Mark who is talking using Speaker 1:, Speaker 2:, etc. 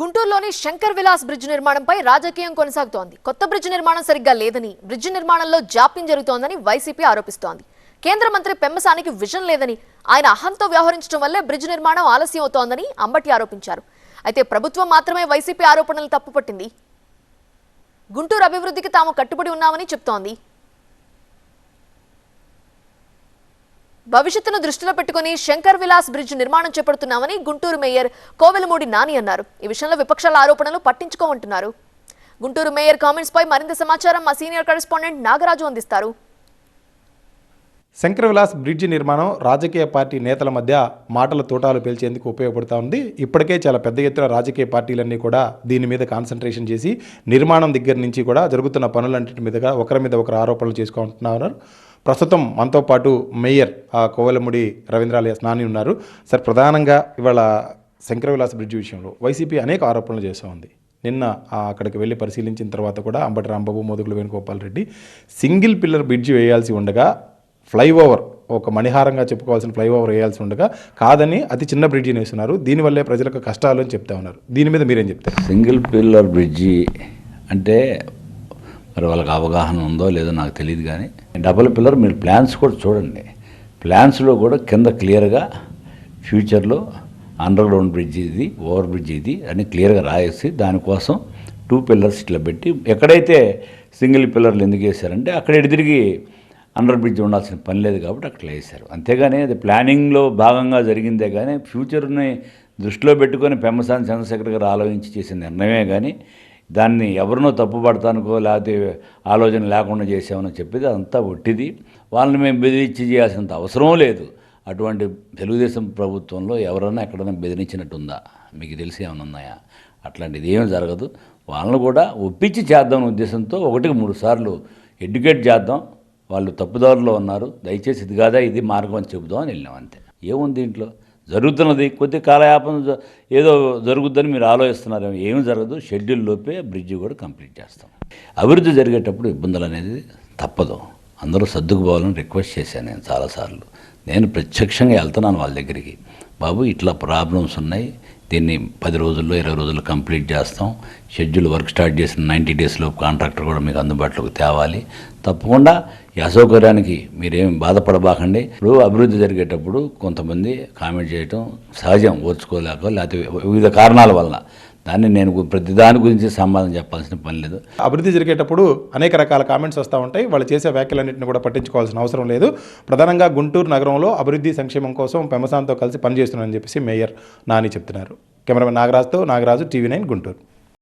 Speaker 1: గుంటూరులోని శంకర్ విలాస్ బ్రిడ్జ్ నిర్మాణంపై రాజకీయం కొనసాగుతోంది. కొత్త బ్రిడ్జ్ నిర్మాణం సరిగ్గా లేదని, బ్రిడ్జ్ నిర్మాణంలో జాప్యం జరుగుతోందని వైసీపీ ఆరోపిస్తోంది. కేంద్ర మంత్రి పెమ్మసానికి విజన్ లేదని, ఆయన అహంతో వ్యవహరించడం వల్లే బ్రిడ్జ్ నిర్మాణం ఆలస్యం అవుతోందని అంబటి ఆరోపించారు. అయితే ప్రభుత్వం మాత్రమే వైసీపీ ఆరోపణలు తప్పుపట్టింది. గుంటూరు అభివృద్ధికి తాము కట్టుబడి ఉన్నామని చెప్తోంది. భవిష్యత్తును దృష్టిలో పెట్టుకుని శంకర్ విలాస్ బ్రిడ్జ్ నిర్మాణం చేపడుతున్నామని గుంటూరు మేయర్ కోవెలమూడి నాని అన్నారు. ఈ విషయంలో విపక్షాల ఆరోపణలు పట్టించుకోమంటున్నారు. గుంటూరు మేయర్ కామెంట్స్ పై మరింత సమాచారం మా సీనియర్ కరెస్పాండెంట్ నాగరాజు అందిస్తారు.
Speaker 2: శంకర్ విలాస్ బ్రిడ్జి నిర్మాణం రాజకీయ పార్టీ నేతల మధ్య మాటల తోటాలు పేల్చేందుకు ఉపయోగపడుతూ ఉంది. ఇప్పటికే చాలా పెద్ద ఎత్తున రాజకీయ పార్టీలన్నీ కూడా దీని మీద కాన్సన్ట్రేషన్ చేసి నిర్మాణం దగ్గర నుంచి కూడా జరుగుతున్న పనులన్నింటి మీదుగా ఒకరి మీద ఒకరు ఆరోపణలు చేసుకుంటున్నారు. ప్రస్తుతం మనతో పాటు మేయర్ కోవెలమూడి రవీంద్రాలియాస్ నాని ఉన్నారు. సార్, ప్రధానంగా ఇవాళ శంకర్ విలాస్ బ్రిడ్జి విషయంలో వైసీపీ అనేక ఆరోపణలు చేస్తూ ఉంది. నిన్న అక్కడికి వెళ్ళి పరిశీలించిన తర్వాత కూడా Ambati Rambabu, Modugula Venugopal Reddy single pillar bridge వేయాల్సి ఉండగా ఫ్లైఓవర్, ఒక మణిహారంగా చెప్పుకోవాల్సిన ఫ్లైఓవర్ వేయాల్సి ఉండగా కాదని అతి చిన్న బ్రిడ్జిని వేస్తున్నారు. దీనివల్లే ప్రజలకు కష్టాలు అని చెప్తా ఉన్నారు. దీని మీద మీరేం చెప్తారు?
Speaker 3: సింగిల్ పిల్లర్ బ్రిడ్జి అంటే మరి వాళ్ళకి అవగాహన ఉందో లేదో నాకు తెలియదు, కానీ డబుల్ పిల్లర్ మీరు ప్లాన్స్ కూడా చూడండి. ప్లాన్స్లో కూడా కింద క్లియర్గా ఫ్యూచర్లో అండర్ గ్రౌండ్ బ్రిడ్జ్ ఇది, ఓవర్ బ్రిడ్జ్ ఇది అని క్లియర్గా రాయేసి దానికోసం 2 పిల్లర్స్ ఇట్లా పెట్టి, ఎక్కడైతే సింగిల్ పిల్లర్లు ఎందుకు వేశారంటే అక్కడ ఎదురిగి అండర్ బ్రిడ్జ్ ఉండాల్సిన పని లేదు కాబట్టి అక్కడ వేశారు. అంతేగాని అది ప్లానింగ్లో భాగంగా జరిగిందే కానీ ఫ్యూచర్ని దృష్టిలో పెట్టుకొని పెమ్మసాని చంద్రశేఖర్ గారు ఆలోచించి చేసిన నిర్ణయమే కానీ దాన్ని ఎవరినో తప్పుపడతానుకో లేకపోతే ఆలోచన లేకుండా చేసామని చెప్పేది అదంతా ఒట్టిది. వాళ్ళని మేము బెదిరించి చేయాల్సినంత అవసరం లేదు. అటువంటి తెలుగుదేశం ప్రభుత్వంలో ఎవరైనా ఎక్కడైనా బెదిరించినట్టుందా? మీకు తెలిసి ఏమైనా ఉన్నాయా? అట్లాంటిది ఏమీ జరగదు. వాళ్ళని కూడా ఒప్పించి చేద్దాం ఉద్దేశంతో 1-3 సార్లు ఎడ్యుకేట్ చేద్దాం. వాళ్ళు తప్పుదారులో ఉన్నారు, దయచేసి ఇది కాదా ఇది మార్గం అని చెబుదాం అని వెళ్ళాం. అంతే. ఏముంది దీంట్లో? జరుగుతున్నది కొద్ది కాలయాపన ఏదో జరుగుద్దని మీరు ఆలోచిస్తున్నారేమో. ఏమి జరగదు. షెడ్యూల్ లోపే బ్రిడ్జి కూడా కంప్లీట్ చేస్తాం. అభివృద్ధి జరిగేటప్పుడు ఇబ్బందులు అనేది తప్పదు. అందరూ సర్దుకుపోవాలని రిక్వెస్ట్ చేశాను నేను చాలాసార్లు. నేను ప్రత్యక్షంగా వెళ్తున్నాను వాళ్ళ దగ్గరికి. బాబు ఇట్లా ప్రాబ్లమ్స్ ఉన్నాయి, దీన్ని 10 రోజుల్లో 20 రోజుల్లో కంప్లీట్ చేస్తాం. షెడ్యూల్ వర్క్ స్టార్ట్ చేసిన 90 డేస్లో కాంట్రాక్టర్ కూడా మీకు అందుబాటులోకి తేవాలి. తప్పకుండా ఈ అసౌకర్యానికి మీరేమి బాధపడబాకండి. ఇప్పుడు అభివృద్ధి జరిగేటప్పుడు కొంతమంది కామెంట్ చేయటం సహజం, ఓర్చుకోలేక లేకపోతే వివిధ కారణాల వలన. దాన్ని నేను ప్రతి దాని గురించి సమాధానం చెప్పాల్సిన పని లేదు.
Speaker 2: అభివృద్ధి జరిగేటప్పుడు అనేక రకాల కామెంట్స్ వస్తూ ఉంటాయి. వాళ్ళు చేసే వ్యాఖ్యలన్నింటినీ కూడా పట్టించుకోవాల్సిన అవసరం లేదు. ప్రధానంగా గుంటూరు నగరంలో అభివృద్ధి సంక్షేమం కోసం పెమ్మసానితో కలిసి పనిచేస్తున్నారని చెప్పేసి మేయర్ నాని చెప్తున్నారు. కెమెరామెన్ నాగరాజుతో నాగరాజు, TV9 గుంటూరు.